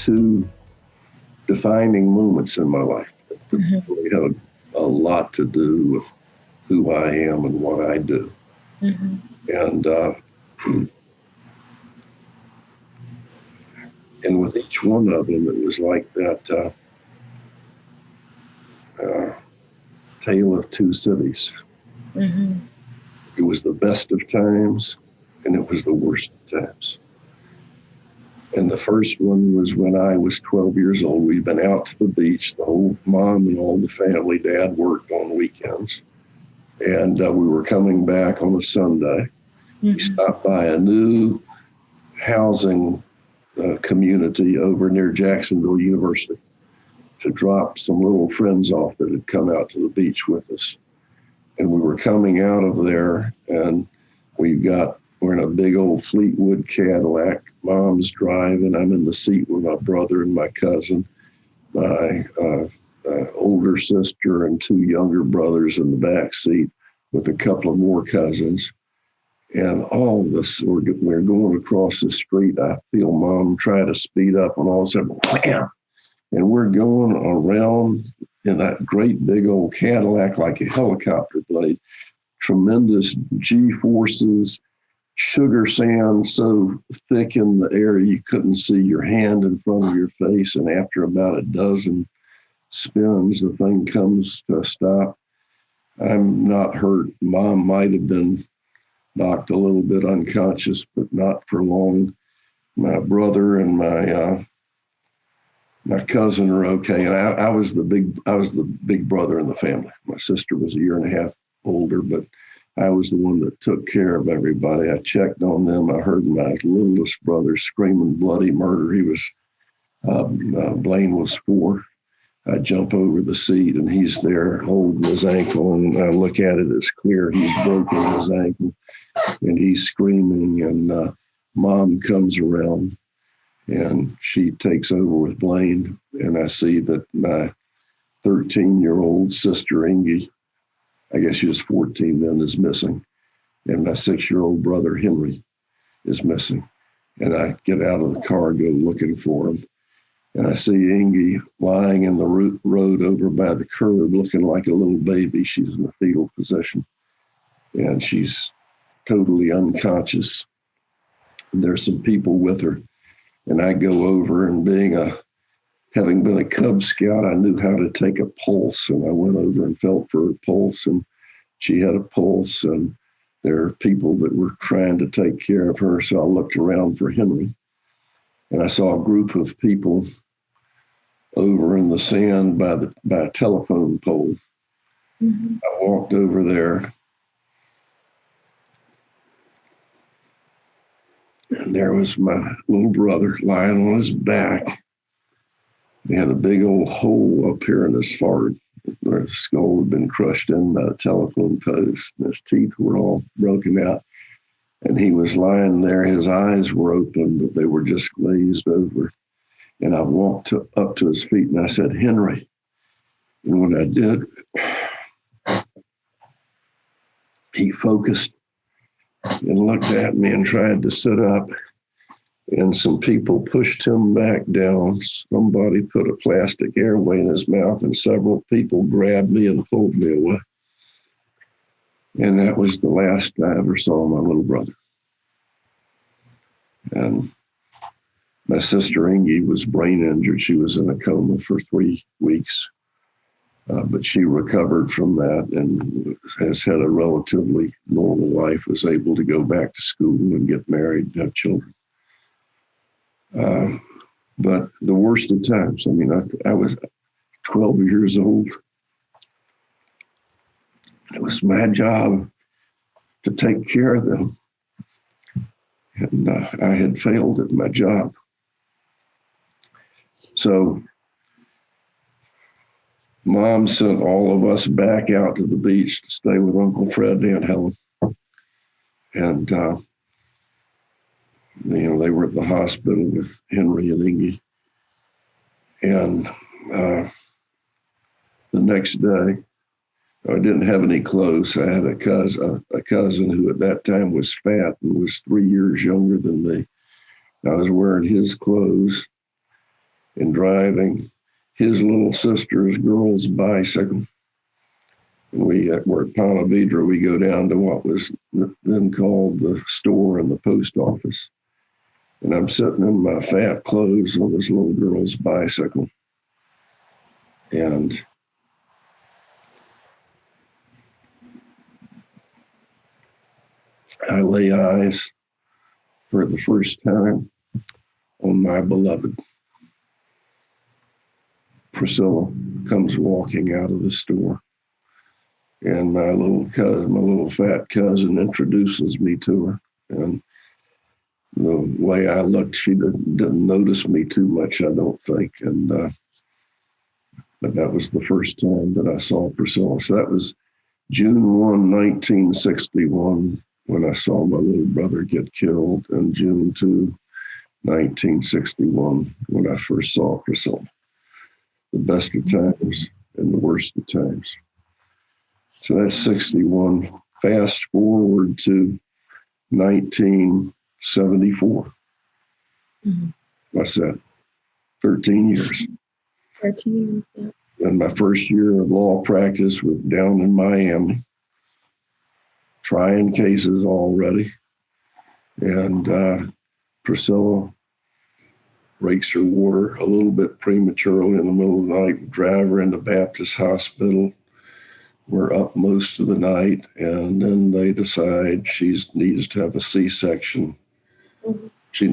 two defining moments in my life that Mm-hmm. really had a lot to do with who I am and what I do. Mm-hmm. And and with each one of them, it was like that uh, tale of two cities. Mm-hmm. It was the best of times, and it was the worst of times. And the first one was when I was 12 years old. We'd been out to the beach, the whole mom and all the family. Dad worked on weekends. And we were coming back on a Sunday. We Mm-hmm. stopped by a new housing community over near Jacksonville University to drop some little friends off that had come out to the beach with us. And we were coming out of there, and we're in a big old Fleetwood Cadillac. Mom's driving. I'm in the seat with my brother and my cousin, my older sister, and two younger brothers in the back seat with a couple of more cousins. And all of us, we're going across the street. I feel Mom try to speed up, and all of a sudden, wham! And we're going around in that great big old Cadillac like a helicopter blade. Tremendous G forces, sugar sand so thick in the air you couldn't see your hand in front of your face. And after about a dozen spins, the thing comes to a stop. I'm not hurt. Mom might have been knocked a little bit unconscious, but not for long. My brother and my cousin are okay, and I was the big brother in the family. My sister was a year and a half older, but I was the one that took care of everybody. I checked on them. I heard my littlest brother screaming bloody murder. He was Blaine was 4. I jump over the seat, and he's there holding his ankle, and I look at it, it's clear he's broken his ankle, and he's screaming, and Mom comes around, and she takes over with Blaine, and I see that my 13-year-old sister, Ingy, I guess she was 14 then, is missing, and my 6-year-old brother, Henry, is missing. And I get out of the car, go looking for him. And I see Ingy lying in the road over by the curb, looking like a little baby. She's in a fetal position, and she's totally unconscious. And there's some people with her. And I go over, and having been a Cub Scout, I knew how to take a pulse. And I went over and felt for her pulse, and she had a pulse. And there are people that were trying to take care of her. So I looked around for Henry. And I saw a group of people over in the sand by a telephone pole. Mm-hmm. I walked over there, and there was my little brother lying on his back. He had a big old hole up here in his forehead where the skull had been crushed in by the telephone post, and his teeth were all broken out. And he was lying there. His eyes were open, but they were just glazed over. And I walked up to his feet, and I said, Henry. And when I did, he focused and looked at me and tried to sit up. And some people pushed him back down. Somebody put a plastic airway in his mouth, and several people grabbed me and pulled me away. And that was the last I ever saw my little brother. And my sister Ingy was brain injured. She was in a coma for 3 weeks, but she recovered from that and has had a relatively normal life, was able to go back to school and get married and have children. But the worst of times, I mean, I was 12 years old. It was my job to take care of them. And I had failed at my job. So Mom sent all of us back out to the beach to stay with Uncle Fred and Aunt Helen. And, they were at the hospital with Henry and Ingy. And the next day, I didn't have any clothes. I had a cousin who at that time was fat and was 3 years younger than me. I was wearing his clothes. and driving his little sister's girl's bicycle. And we're at Ponte Vedra. We go down to what was then called the store and the post office. And I'm sitting in my fat clothes on this little girl's bicycle. And I lay eyes for the first time on my beloved. Priscilla comes walking out of the store. And my little fat cousin introduces me to her. And the way I looked, she didn't notice me too much, I don't think. And but that was the first time that I saw Priscilla. So that was June 1, 1961, when I saw my little brother get killed, and June 2, 1961, when I first saw Priscilla. The best of times and the worst of times. So that's 61. Fast forward to 1974. What's that? 13 years. 13 years, yeah. And my first year of law practice was down in Miami, trying cases already. And Priscilla breaks her water a little bit prematurely in the middle of the night, drive her into Baptist Hospital. We're up most of the night, and then they decide she needs to have a C-section. She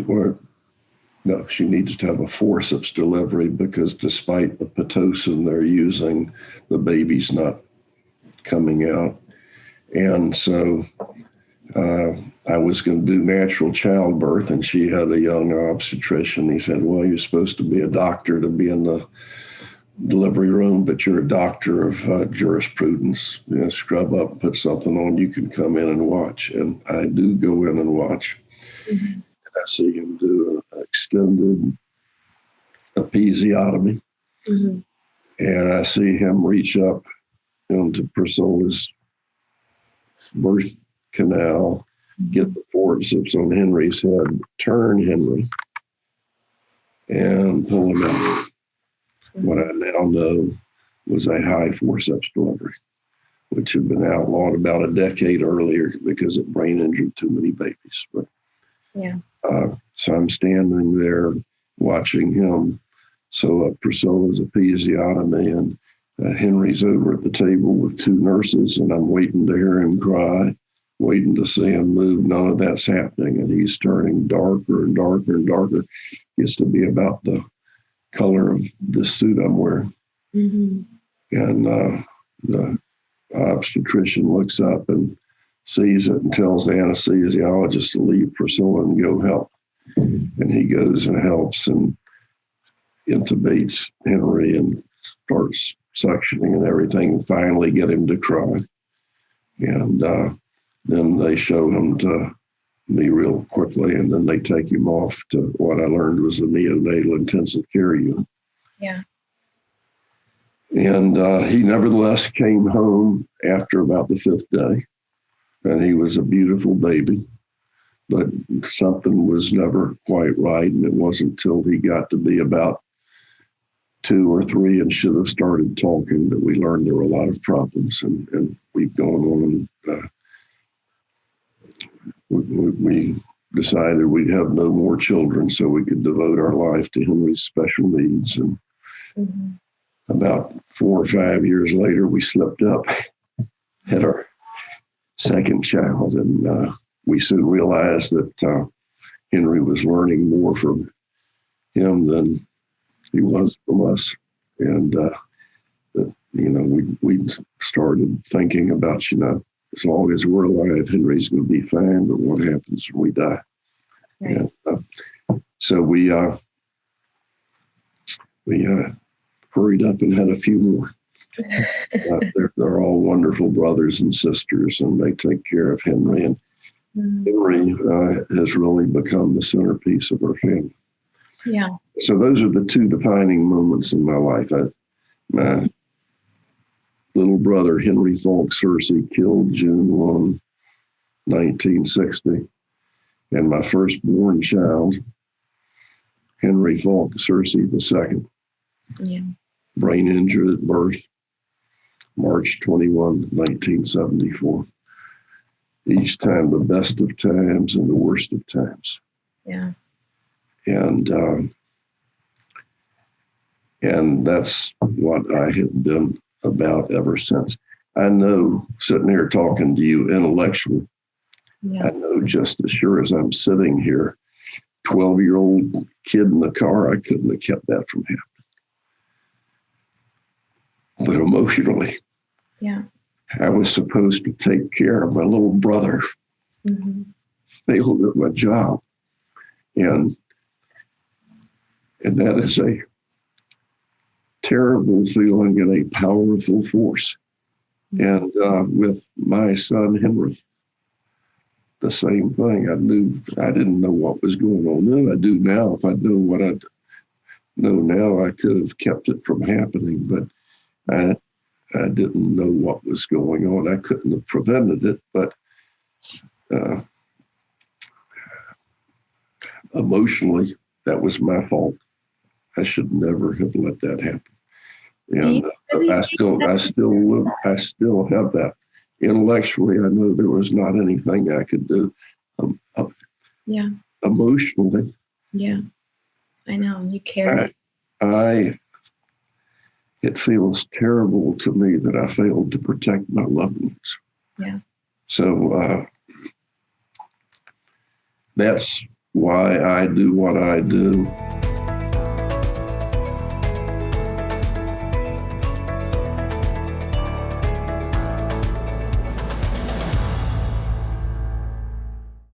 needs to have a forceps delivery because despite the Pitocin they're using, the baby's not coming out. And so I was going to do natural childbirth, and she had a young obstetrician. He said, well, you're supposed to be a doctor to be in the delivery room, but you're a doctor of jurisprudence. You know, scrub up, put something on, you can come in and watch. And I do go in and watch. And I see him do an extended episiotomy. And I see him reach up into Priscilla's birth canal, get the forceps on Henry's head, turn Henry, and pull him out. What I now know was a high forceps delivery, which had been outlawed about a decade earlier because it brain injured too many babies. But so I'm standing there watching him sew up Priscilla's episiotomy, and Henry's over at the table with two nurses, and I'm waiting to hear him cry, waiting to see him move. None of that's happening, and he's turning darker and darker and darker. Gets to be about the color of the suit I'm wearing. And the obstetrician looks up and sees it and tells the anesthesiologist to leave Priscilla and go help. And he goes and helps and intubates Henry and starts suctioning and everything, and finally get him to cry. And then they show him to me real quickly, and then they take him off to what I learned was the neonatal intensive care unit. And he nevertheless came home after about the fifth day, and he was a beautiful baby, but something was never quite right, and it wasn't until he got to be about 2 or 3 and should have started talking that we learned there were a lot of problems, and we've gone on and we decided we'd have no more children so we could devote our life to Henry's special needs. And about 4 or 5 years later, we slipped up, had our second child, and we soon realized that Henry was learning more from him than he was from us. And we started thinking about, as long as we're alive, Henry's going to be fine, but what happens when we die? And, so we hurried up and had a few more. They're all wonderful brothers and sisters, and they take care of Henry. And Henry has really become the centerpiece of our family. So those are the 2 defining moments in my life. My little brother, Henry Falk Searcy, killed June 1, 1960. And my firstborn child, Henry Falk Searcy II, Yeah. brain injury at birth, March 21, 1974. Each time the best of times and the worst of times. Yeah. And that's what I have been about ever since. I know, sitting here talking to you intellectually, Yeah. I know just as sure as I'm sitting here, 12-year-old kid in the car, I couldn't have kept that from happening. But emotionally, Yeah. I was supposed to take care of my little brother, Mm-hmm. failed at my job. And that is a terrible feeling and a powerful force. And with my son, Henry, the same thing. I didn't know what was going on then. I do now. If I'd known what I know now, I could have kept it from happening, but I didn't know what was going on. I couldn't have prevented it, but emotionally, that was my fault. I should never have let that happen. And I still have that. Intellectually, I know there was not anything I could do. Yeah. Emotionally, Yeah. I know. You carry it feels terrible to me that I failed to protect my loved ones. Yeah. So that's why I do what I do.